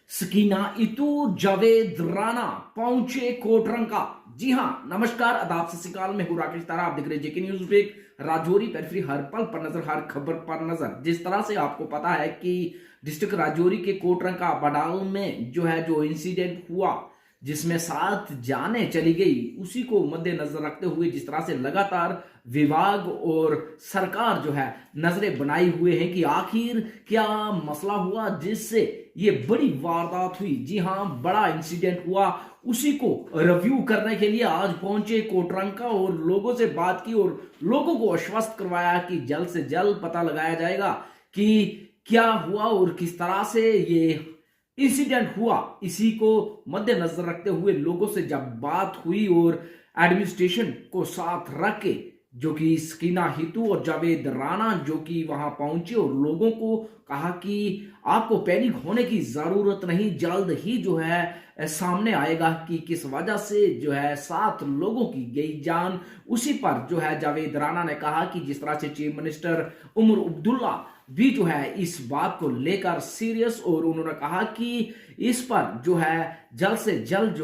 सकीना इतू जावेद राना पहुंचे कोटरंका। जी हां, नमस्कार, आदाब, सत श्री अकाल। मैं हूं राकेश तारा। आप देख रहे हैं JK news break. Rajouri periphery, हर पल पर नजर, हर खबर पर नजर। जिस तरह से आपको पता है कि डिस्ट्रिक्ट राजौरी के कोटरंका बडाल में जो इंसिडेंट हुआ, जिसमें 7 जानें चली गई, उसी को मद्देनजर रखते हुए जिस तरह से लगातार विभाग और सरकार नजरें बनाई हुए हैं कि आखिर क्या मसला हुआ जिससे ये बड़ी वारदात हुई। जी हां, बड़ा इंसिडेंट हुआ। उसी को रिव्यू करने के लिए आज पहुंचे कोटरंका और लोगों से बात की और लोगों को आश्वस्त करवाया कि जल्द से जल्द पता लगाया जाएगा कि क्या हुआ और किस तरह से ये इंसिडेंट हुआ। इसी को मद्देनजर रखते हुए लोगों से जब बात हुई और एडमिनिस्ट्रेशन को साथ रख के जो कि सकीना हितू और जावेद राणा जो कि वहां पहुंचे और लोगों को कहा कि आपको पैनिक होने की जरूरत नहीं, जल्द ही सामने आएगा कि किस वजह से 7 लोगों की गई जान। उसी पर जावेद राणा ने कहा कि जिस तरह से चीफ मिनिस्टर उमर अब्दुल्ला भी इस बात को लेकर सीरियस, और उन्होंने कहा कि इस पर जल्द से जल्द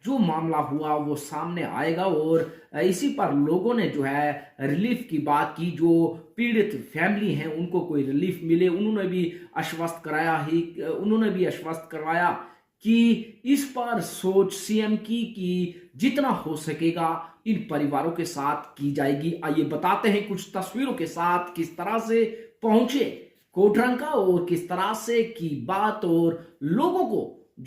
जो मामला हुआ वो सामने आएगा। और इसी पर लोगों ने रिलीफ की बात की, जो पीड़ित फैमिली हैं उनको कोई रिलीफ मिले। उन्होंने भी आश्वस्त करवाया कि इस पर सोच सीएम की कि जितना हो सकेगा इन परिवारों के साथ की जाएगी। आइए बताते हैं कुछ तस्वीरों के साथ किस तरह से पहुंचे कोटरंका और किस तरह से की बात और लोगों को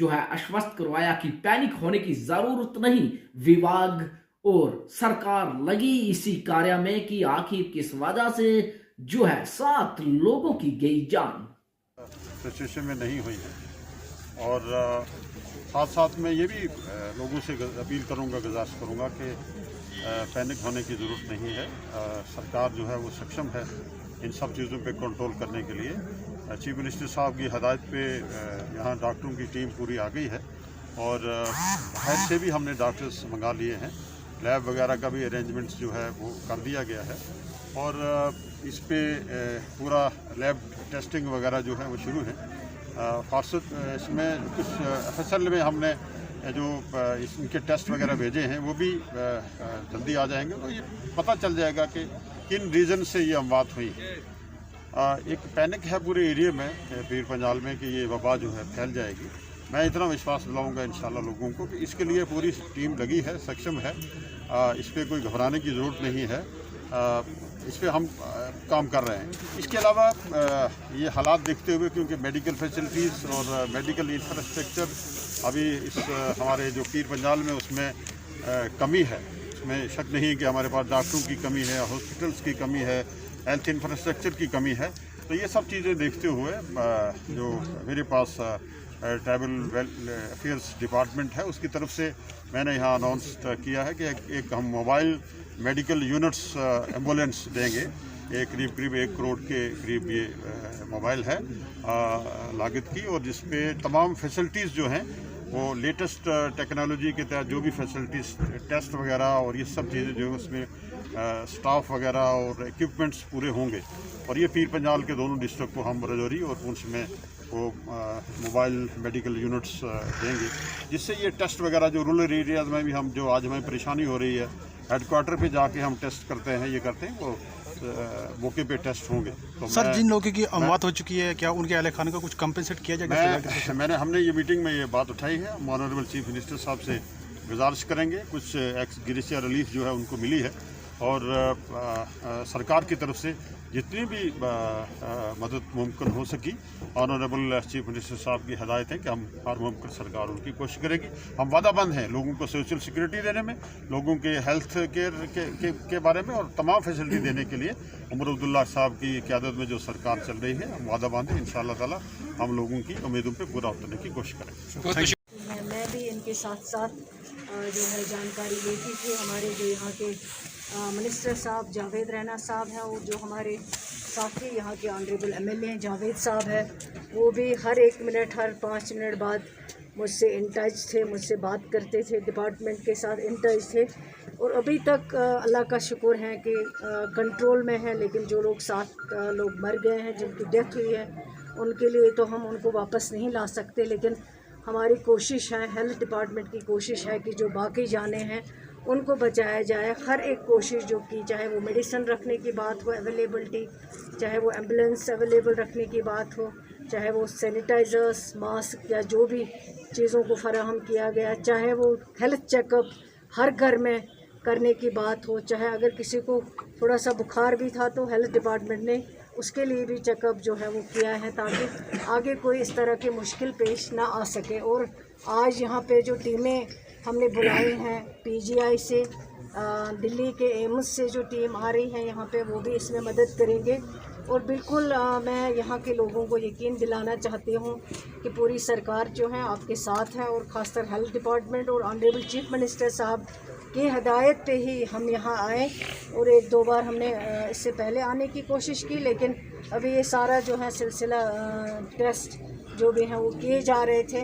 आश्वस्त करवाया कि पैनिक होने की जरूरत नहीं। विभाग और सरकार लगी इसी कार्य में कि आखिर किस वजह से 7 लोगों की गई जान। सिचुएशन में नहीं हुई है। और साथ साथ मैं ये भी लोगों से अपील करूंगा, गुजारिश करूंगा कि पैनिक होने की ज़रूरत नहीं है। सरकार वो सक्षम है इन सब चीज़ों पे कंट्रोल करने के लिए। चीफ मिनिस्टर साहब की हदायत पे यहाँ डॉक्टरों की टीम पूरी आ गई है और बाहर से भी हमने डॉक्टर्स मंगा लिए हैं। लैब वगैरह का भी अरेंजमेंट्स वो कर दिया गया है और इस पे पूरा लैब टेस्टिंग वगैरह वो शुरू है। खासत इसमें कुछ FSL में हमने इनके टेस्ट वगैरह भेजे हैं, वो भी जल्दी आ जाएंगे। तो ये पता चल जाएगा कि किन रीज़न से ये अमवात हुई। एक पैनिक है पूरे एरिया में, पीर पंजाल में, कि ये वबा फैल जाएगी। मैं इतना विश्वास दिलाऊंगा इंशाल्लाह लोगों को कि इसके लिए पूरी टीम लगी है, सक्षम है। इस पर कोई घबराने की ज़रूरत नहीं है। इस पर हम काम कर रहे हैं। इसके अलावा ये हालात देखते हुए, क्योंकि मेडिकल फैसिलिटीज़ और मेडिकल इंफ्रास्ट्रक्चर अभी इस हमारे जो पीर पंजाल में उसमें कमी है, इसमें शक नहीं है कि हमारे पास डॉक्टरों की कमी है, हॉस्पिटल्स की कमी है, हेल्थ इंफ्रास्ट्रक्चर की कमी है। तो ये सब चीज़ें देखते हुए जो मेरे पास ट्राइबल अफेयर्स डिपार्टमेंट है उसकी तरफ से मैंने यहाँ अनाउंस किया है कि एक हम मोबाइल मेडिकल यूनिट्स एम्बुलेंस देंगे। करीब 1 करोड़ के करीब ये मोबाइल है लागत की, और जिसपे तमाम फैसिलिटीज़ हैं वो लेटेस्ट टेक्नोलॉजी के तहत जो भी फैसिलिटीज़, टेस्ट वगैरह और ये सब चीज़ें उसमें स्टाफ वगैरह और इक्विपमेंट्स पूरे होंगे। और ये पीर पंजाल के दोनों डिस्ट्रिक्ट को हम राजौरी और पुंछ में वो मोबाइल मेडिकल यूनिट्स देंगे, जिससे ये टेस्ट वगैरह जो रूरल एरियाज़ में भी हम आज हमें परेशानी हो रही है, हेडक्वार्टर पे जाके हम टेस्ट करते हैं, ये करते हैं, वो मौके पे टेस्ट होंगे। तो सर, जिन लोगों की अमवात हो चुकी है, क्या उनके अहले खाने को कुछ कंपेंसेट किया जाएगा? हमने ये मीटिंग में ये बात उठाई है। ऑनरेबल चीफ मिनिस्टर साहब से गुजारिश करेंगे। कुछ एक्स ग्रेशिया रिलीफ उनको मिली है और सरकार की तरफ से जितनी भी मदद मुमकिन हो सकी, ऑनरेबल चीफ मिनिस्टर साहब की हदायत है कि हम हर मुमकिन सरकार उनकी कोशिश करेगी। हम वादाबंद हैं लोगों को सोशल सिक्योरिटी देने में, लोगों के हेल्थ केयर के बारे में और तमाम फैसिलिटी देने के लिए उमर अब्दुल्ला साहब की क़यादत में जो सरकार चल रही है, हम वादाबंद हैं। इंशाअल्लाह ताला हम लोगों की उम्मीदों पर पूरा उतरने की कोशिश करेंगे। मैं भी इनके साथ साथ जानकारी लेती थी। हमारे जो यहाँ के मिनिस्टर साहब जावेद राणा साहब हैं, वो जो हमारे साथी यहाँ के ऑनरेबल MLA हैं जावेद साहब है, वो भी हर 1 मिनट, हर 5 मिनट बाद मुझसे इन टच थे, मुझसे बात करते थे, डिपार्टमेंट के साथ इन टच थे। और अभी तक अल्लाह का शुक्र है कि कंट्रोल में है। लेकिन जो लोग 7 लोग मर गए हैं, जिनकी डेथ हुई है, उनके लिए तो हम उनको वापस नहीं ला सकते, लेकिन हमारी कोशिश है, हेल्थ डिपार्टमेंट की कोशिश है कि जो बाकी जाने हैं उनको बचाया जाए। हर एक कोशिश जो की, चाहे वो मेडिसिन रखने की बात हो, अवेलेबिलिटी, चाहे वो एम्बुलेंस अवेलेबल रखने की बात हो, चाहे वो सैनिटाइज़र्स, मास्क या जो भी चीज़ों को फराहम किया गया, चाहे वो हेल्थ चेकअप हर घर में करने की बात हो, चाहे अगर किसी को थोड़ा सा बुखार भी था तो हेल्थ डिपार्टमेंट ने उसके लिए भी चेकअप जो है वो किया है, ताकि आगे कोई इस तरह की मुश्किल पेश ना आ सके। और आज यहाँ पे जो टीमें हमने बुलाई हैं पीजीआई से, दिल्ली के एम्स से जो टीम आ रही है यहाँ पे, वो भी इसमें मदद करेंगे। और बिल्कुल मैं यहाँ के लोगों को यकीन दिलाना चाहती हूँ कि पूरी सरकार जो है आपके साथ है, और ख़ासकर हेल्थ डिपार्टमेंट और ऑनरेबल चीफ मिनिस्टर साहब की हदायत पे ही हम यहाँ आए। और एक दो बार हमने इससे पहले आने की कोशिश की, लेकिन अभी ये सारा जो है सिलसिला टेस्ट जो भी हैं वो किए जा रहे थे,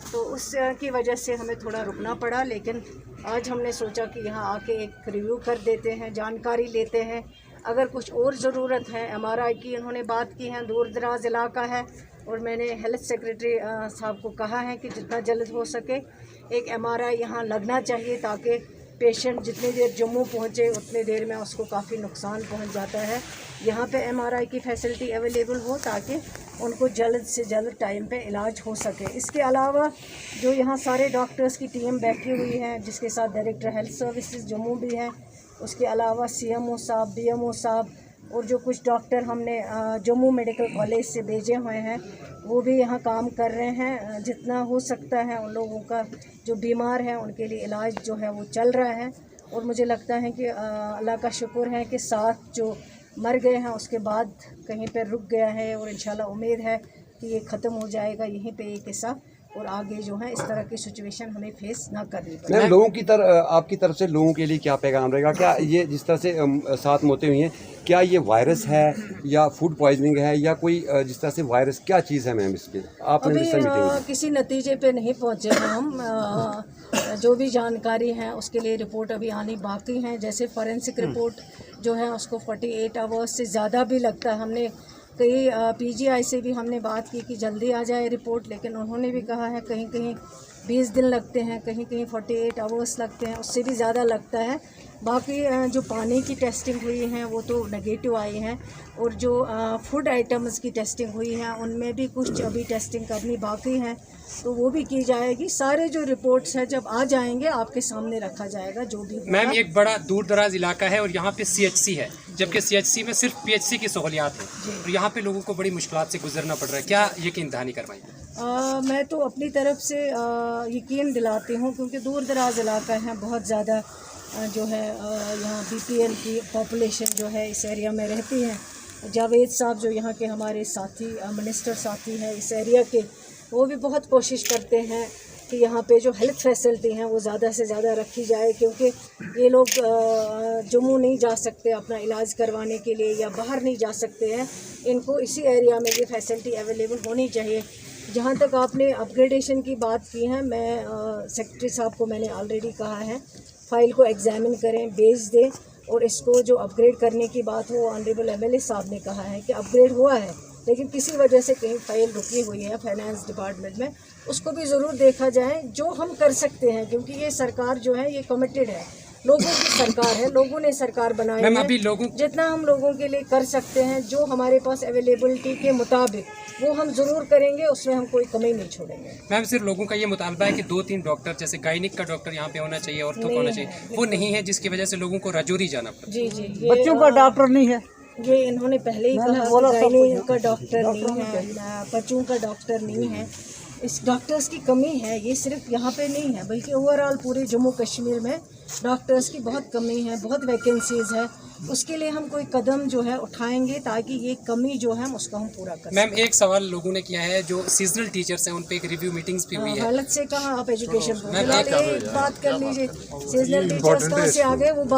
तो उस की वजह से हमें थोड़ा रुकना पड़ा। लेकिन आज हमने सोचा कि यहाँ आके एक रिव्यू कर देते हैं, जानकारी लेते हैं। अगर कुछ और ज़रूरत है, MRI की उन्होंने बात की है, दूर दराज इलाका है, और मैंने हेल्थ सेक्रेटरी साहब को कहा है कि जितना जल्द हो सके एक MRI यहाँ लगना चाहिए, ताकि पेशेंट जितनी देर जम्मू पहुँचे उतनी देर में उसको काफ़ी नुकसान पहुँच जाता है। यहाँ पे MRI की फैसिलिटी अवेलेबल हो ताकि उनको जल्द से जल्द टाइम पे इलाज हो सके। इसके अलावा जो यहाँ सारे डॉक्टर्स की टीम बैठी हुई है, जिसके साथ डायरेक्टर हेल्थ सर्विसेज जम्मू भी है, उसके अलावा CMO साहब, BMO साहब, और जो कुछ डॉक्टर हमने जम्मू मेडिकल कॉलेज से भेजे हुए हैं वो भी यहाँ काम कर रहे हैं। जितना हो सकता है उन लोगों का जो बीमार हैं उनके लिए इलाज जो है वो चल रहा है। और मुझे लगता है कि अल्लाह का शुक्र है कि 7 जो मर गए हैं उसके बाद कहीं पर रुक गया है, और इंशाल्लाह उम्मीद है कि ये ख़त्म हो जाएगा यहीं पे ये किस्सा, और आगे जो है इस तरह की सिचुएशन हमें फेस ना करनी पड़े। मैम, लोगों की आपकी तरफ से लोगों के लिए क्या पैगाम रहेगा? क्या ये जिस तरह से 7 मौतें हुई हैं, क्या ये वायरस है या फूड पॉइजनिंग है या कोई जिस तरह से वायरस, क्या चीज़ है मैम इसकी? आपने अभी किसी नतीजे पे नहीं पहुंचे हैं हम। जो भी जानकारी है उसके लिए रिपोर्ट अभी आनी बाकी है। जैसे फॉरेंसिक रिपोर्ट जो है उसको 48 आवर्स से ज़्यादा भी लगता है। हमने कई PGI से भी हमने बात की कि जल्दी आ जाए रिपोर्ट, लेकिन उन्होंने भी कहा है कहीं कहीं 20 दिन लगते हैं, कहीं कहीं 48 आवर्स लगते हैं, उससे भी ज़्यादा लगता है। बाकी जो पानी की टेस्टिंग हुई हैं वो तो नेगेटिव आई हैं, और जो फूड आइटम्स की टेस्टिंग हुई हैं उनमें भी कुछ अभी टेस्टिंग करनी बाकी हैं, तो वो भी की जाएगी। सारे जो रिपोर्ट्स हैं जब आ जाएंगे आपके सामने रखा जाएगा जो भी। मैम, एक बड़ा दूर दराज इलाका है और यहाँ पे CHC है, जबकि CHC में सिर्फ PHC की सहूलियात है, और यहाँ पे लोगों को बड़ी मुश्किलात से गुजरना पड़ रहा है। क्या यकीन दहानी करवाएंगे? मैं तो अपनी तरफ से यकीन दिलाती हूँ, क्योंकि दूर दराज इलाका है, बहुत ज़्यादा जो है यहाँ BPL की पॉपुलेशन जो है इस एरिया में रहती है। जावेद साहब जो यहाँ के हमारे साथी मिनिस्टर साथी हैं इस एरिया के, वो भी बहुत कोशिश करते हैं कि यहाँ पे जो हेल्थ फैसिलिटी हैं वो ज़्यादा से ज़्यादा रखी जाए, क्योंकि ये लोग जम्मू नहीं जा सकते अपना इलाज करवाने के लिए, या बाहर नहीं जा सकते हैं। इनको इसी एरिया में ये फैसिलिटी अवेलेबल होनी चाहिए। जहाँ तक आपने अपग्रेडेशन की बात की है, मैं सेक्रेटरी साहब को मैंने ऑलरेडी कहा है फ़ाइल को एग्ज़ामिन करें, भेज दें, और इसको जो अपग्रेड करने की बात हो, ऑनरेबल MLA साहब ने कहा है कि अपग्रेड हुआ है, लेकिन किसी वजह से कहीं फाइल रुकी हुई है फाइनेंस डिपार्टमेंट में, उसको भी ज़रूर देखा जाए। जो हम कर सकते हैं, क्योंकि ये सरकार जो है ये कमिटेड है, लोगों की सरकार है, लोगों ने सरकार बनाई है। अभी लोगों जितना हम लोगों के लिए कर सकते हैं, जो हमारे पास अवेलेबिलिटी के मुताबिक, वो हम ज़रूर करेंगे, उसमें हम कोई कमी नहीं छोड़ेंगे। मैम, सिर्फ लोगों का ये मुतालबा है कि 2-3 डॉक्टर, जैसे गायनिक का डॉक्टर यहाँ पे होना चाहिए, ऑर्थो होना चाहिए, वो नहीं है, जिसकी वजह से लोगों को राजौरी जाना पड़ता है। जी, बच्चों का डॉक्टर नहीं है, ये इन्होंने पहले ही कहा, गायनिक का डॉक्टर नहीं है, बच्चों का डॉक्टर नहीं है। इस डॉक्टर्स की कमी है, ये सिर्फ यहाँ पे नहीं है, बल्कि ओवरऑल पूरे जम्मू कश्मीर में डॉक्टर्स की बहुत कमी है, बहुत वैकेंसीज़ है। उसके लिए हम कोई कदम जो है उठाएंगे ताकि ये कमी जो है उसको हम पूरा कर सकें। मैम, एक सवाल लोगं ने किया है, जो सीजनल टीचर्स हैं उन पे एक रिव्यू मीटिंग्स भी हुई है। हालत से कहाँ आप एजुकेशन को, फिलहाल एक बात कर लीजिए, सीजनल टीचर्स कहाँ से आ गए वो बात